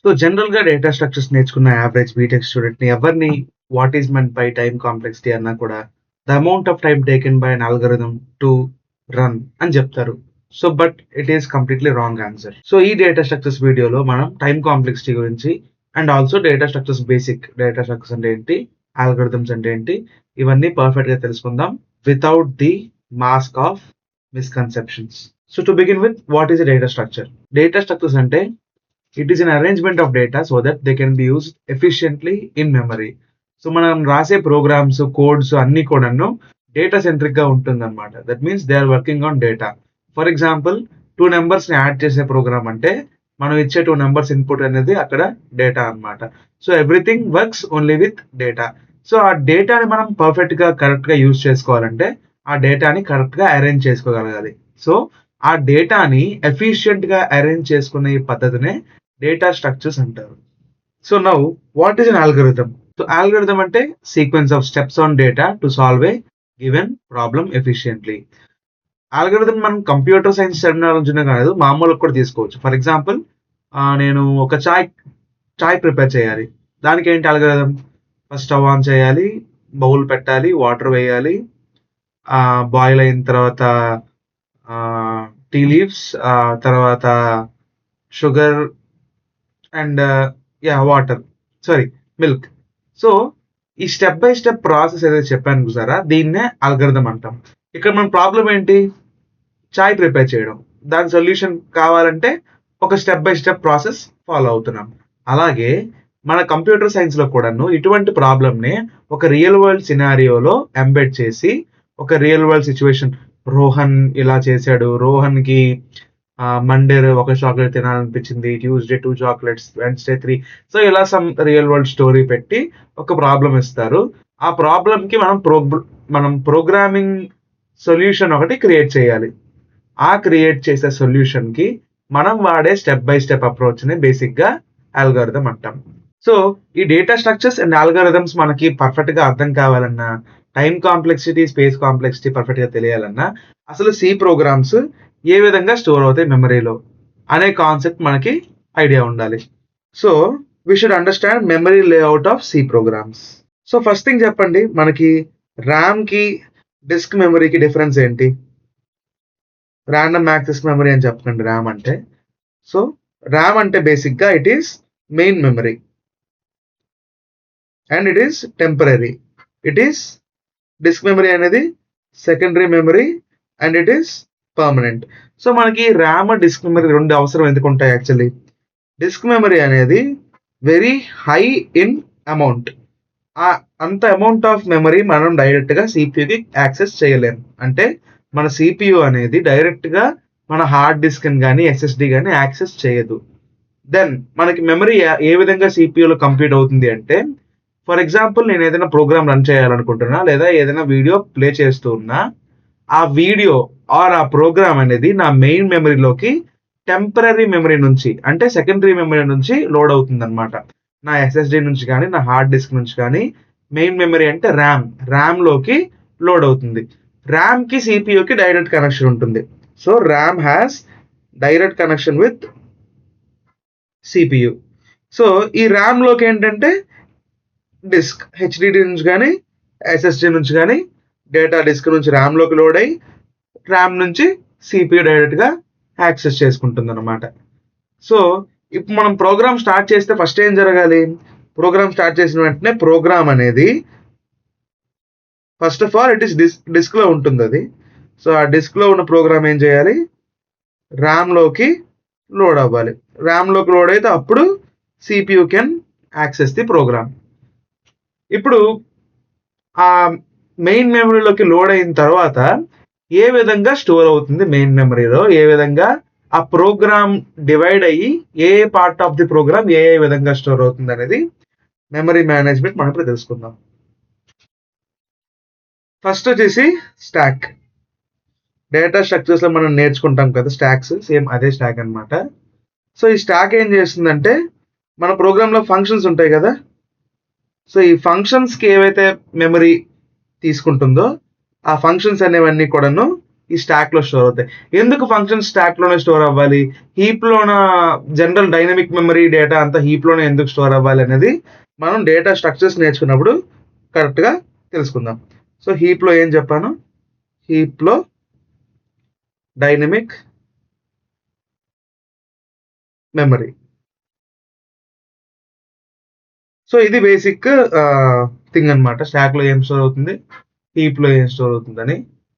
So జనరల్‌గా data structures నేర్చుకున్న average BTech స్టూడెంట్‌ని ఎవరిని what is meant by time complexity అన్నా కూడా the amount of time taken by an algorithm to run అని చెప్తారు. So but it is completely wrong answer. So ఈ data structures వీడియోలో మనం టైమ్ కాంప్లెక్సిటీ గురించి and also data structures basic data structures అంటే ఏంటి? అల్గోరిథమ్స్ అంటే ఏంటి? ఇవన్నీ పర్ఫెక్ట్‌గా తెలుసుకుందాం without the mask of misconceptions. So to begin with what is a data structure? Data structures అంటే it is an arrangement of data so that they can be used efficiently in memory. So మనం రాసే programs codes అన్ని కూడాను data centric గా ఉంటుందన్నమాట. That means they are working on data. For example 2 numbers ని add చేసే program అంటే మనం ఇచ్చే 2 నెంబర్స్ ఇన్పుట్ అనేది అక్కడ డేటా అన్నమాట. So everything works only with data. So ఆ డేటాని మనం పర్ఫెక్ట్ గా కరెక్ట్ గా యూజ్ చేసుకోవాలంటే ఆ డేటాని కరెక్ట్ గా అరేంజ్ చేసుకోగలగాలి. సో ఆ డేటాని ఎఫిషియెంట్ గా అరేంజ్ చేసుకునే ఈ పద్ధతినే డేటా స్ట్రక్చర్స్ అంటారు. So now what is an algorithm? So algorithm అంటే sequence of steps on data to solve a given problem efficiently. Algorithm మనం కంప్యూటర్ సైన్స్ టెర్మినాలజీనే కాదు మామూలుగా కూడా తీసుకోవచ్చు. ఫర్ ఎగ్జాంపుల్ నేను ఒక చాయ్ ప్రిపేర్ చేయాలి. దానికి ఏంటి అల్గోరిథం? ఫస్ట్ స్టవ్ ఆన్ చేయాలి, బౌల్ పెట్టాలి, వాటర్ వేయాలి, బాయిల్ అయిన తర్వాత టీ లీవ్స్, తర్వాత sugar and water milk. So ఈ స్టెప్ బై స్టెప్ ప్రాసెస్ ఏదైతే చెప్పాను చూసారా, దీన్నే అల్గోరిథం అంటాం. ఇక్కడ మన ప్రాబ్లం ఏంటి? చాయ్ ప్రిపేర్ చేయడం. దాని సొల్యూషన్ కావాలంటే ఒక step by step process follow అవుతున్నాం. అలాగే మన కంప్యూటర్ సైన్స్ లో కూడాను ఇటువంటి ప్రాబ్లమ్ ని ఒక రియల్ వరల్డ్ సినారియోలో ఎంబెడ్ చేసి ఒక రియల్ వరల్డ్ సిచ్యువేషన్, రోహన్ ఇలా చేశాడు, రోహన్ కి మండే ఒక చాక్లెట్ తినాలనిపించింది, ట్యూస్డే 2 చాక్లెట్స్, వెన్స్డే 3. సో ఇలా సమ్ రియల్ వరల్డ్ స్టోరీ పెట్టి ఒక ప్రాబ్లం ఇస్తారు. ఆ ప్రాబ్లం కి మనం ప్రోగ్రామింగ్ సొల్యూషన్ ఒకటి క్రియేట్ చేయాలి. ఆ క్రియేట్ చేసే సొల్యూషన్ కి మనం వాడే స్టెప్ బై స్టెప్ అప్రోచ్ ని బేసిక్ గా అల్గోరిథం అంటాం. సో ఈ డేటా స్ట్రక్చర్స్ అండ్ అల్గోరిథమ్స్ మనకి పర్ఫెక్ట్ గా అర్థం కావాలన్నా, time complexity, space complexity perfect గా తెలియాలన్నా అసలు సి ప్రోగ్రామ్స్ ఏ విధంగా స్టోర్ అవుతాయి మెమరీలో అనే కాన్సెప్ట్ మనకి ఐడియా ఉండాలి. So we should understand memory layout of C programs. So first thing చెప్పండి, మనకి ర్యామ్ కి డిస్క్ మెమరీకి డిఫరెన్స్ ఏంటి? ర్యాండమ్ యాక్సెస్ మెమరీ అని చెప్పండి ర్యామ్ అంటే. సో ర్యామ్ అంటే బేసిక్ గా it is main memory and it is temporary. It is disk memory అనేది secondary memory and it is permanent. So మనకి ర్యామ్ డిస్క్ మెమరీ రెండు అవసరం ఎందుకు ఉంటాయి? యాక్చువల్లీ డిస్క్ మెమరీ అనేది వెరీ హై ఇన్ అమౌంట్. అంత అమౌంట్ ఆఫ్ మెమరీ మనం direct గా సిపియుకి యాక్సెస్ చేయలేము. అంటే మన సిపియు అనేది డైరెక్ట్ గా మన హార్డ్ డిస్క్ కానీ ఎస్ఎస్డి కానీ యాక్సెస్ చేయదు. దెన్ మనకి మెమరీ ఏ విధంగా సిపియులో కంప్లీట్ అవుతుంది అంటే, ఫర్ ఎగ్జాంపుల్ నేను ఏదైనా ప్రోగ్రామ్ రన్ చేయాలనుకుంటున్నా లేదా ఏదైనా వీడియో ప్లే చేస్తూ ఉన్నా, ఆ వీడియో ఆర్ ఆ ప్రోగ్రామ్ అనేది నా మెయిన్ మెమరీలోకి టెంపరరీ మెమరీ నుంచి అంటే సెకండరీ మెమరీ నుంచి లోడ్ అవుతుంది అనమాట. నా ఎస్ఎస్డి నుంచి కానీ నా హార్డ్ డిస్క్ నుంచి కానీ మెయిన్ మెమరీ అంటే ర్యామ్ లోకి లోడ్ అవుతుంది. ర్యామ్ కి సిపియుకి డైరెక్ట్ కనెక్షన్ ఉంటుంది. So RAM has direct connection with CPU. So ఈ ర్యామ్ లోకి ఏంటంటే డిస్క్ హెచ్డిడి నుంచి కానీ ఎస్ఎస్డి నుంచి కానీ డేటా డిస్క్ నుంచి ర్యామ్ లోకి లోడ్ అయ్యి ర్యామ్ నుంచి సిపియు డైరెక్ట్ గా యాక్సెస్ చేసుకుంటుంది అనమాట. సో ఇప్పుడు మనం ప్రోగ్రామ్ స్టార్ట్ చేస్తే ఫస్ట్ ఏం జరగాలి? ప్రోగ్రామ్ స్టార్ట్ చేసిన వెంటనే ప్రోగ్రామ్ అనేది first of all it is disk లో ఉంటుంది అది. సో ఆ డిస్క్ లో ఉన్న ప్రోగ్రామ్ ఏం చేయాలి? ర్యామ్ లోకి లోడ్ అవ్వాలి. ర్యామ్ లోకి లోడ్ అయితే అప్పుడు CPU can access the program. ఇప్పుడు ఆ మెయిన్ మెమరీలోకి లోడ్ అయిన తర్వాత ఏ విధంగా స్టోర్ అవుతుంది మెయిన్ మెమరీలో, ఏ విధంగా ఆ ప్రోగ్రామ్ డివైడ్ అయ్యి ఏ పార్ట్ ఆఫ్ ది ప్రోగ్రామ్ ఏ విధంగా స్టోర్ అవుతుంది అనేది మెమరీ మేనేజ్మెంట్ మనం ఇప్పుడు తెలుసుకుందాం. ఫస్ట్ వచ్చేసి స్టాక్. డేటా స్ట్రక్చర్స్ లో మనం నేర్చుకుంటాం కదా స్టాక్స్, సేమ్ అదే స్టాక్ అనమాట. సో ఈ స్టాక్ ఏం చేస్తుందంటే మన ప్రోగ్రామ్ లో ఫంక్షన్స్ ఉంటాయి కదా, సో ఈ ఫంక్షన్స్ కి ఏవైతే మెమరీ తీసుకుంటుందో ఆ ఫంక్షన్స్ అనేవన్నీ కూడాను ఈ స్టాక్ లో స్టోర్ అవుతాయి. ఎందుకు ఫంక్షన్ స్టాక్ లోనే స్టోర్ అవ్వాలి, హీప్ లోన జనరల్ డైనమిక్ మెమరీ డేటా అంతా హీప్ లోనే ఎందుకు స్టోర్ అవ్వాలి అనేది మనం డేటా స్ట్రక్చర్స్ నేర్చుకున్నప్పుడు కరెక్ట్ గా తెలుసుకుందాం. సో హీప్ లో ఏం చెప్పాను, హీప్ లో డైనమిక్ మెమరీ. సో ఇది బేసిక్ థింగ్ అన్నమాట. స్టాక్ లో ఏం స్టోర్ అవుతుంది, హీప్ లో ఏం స్టోర్ అవుతుందని.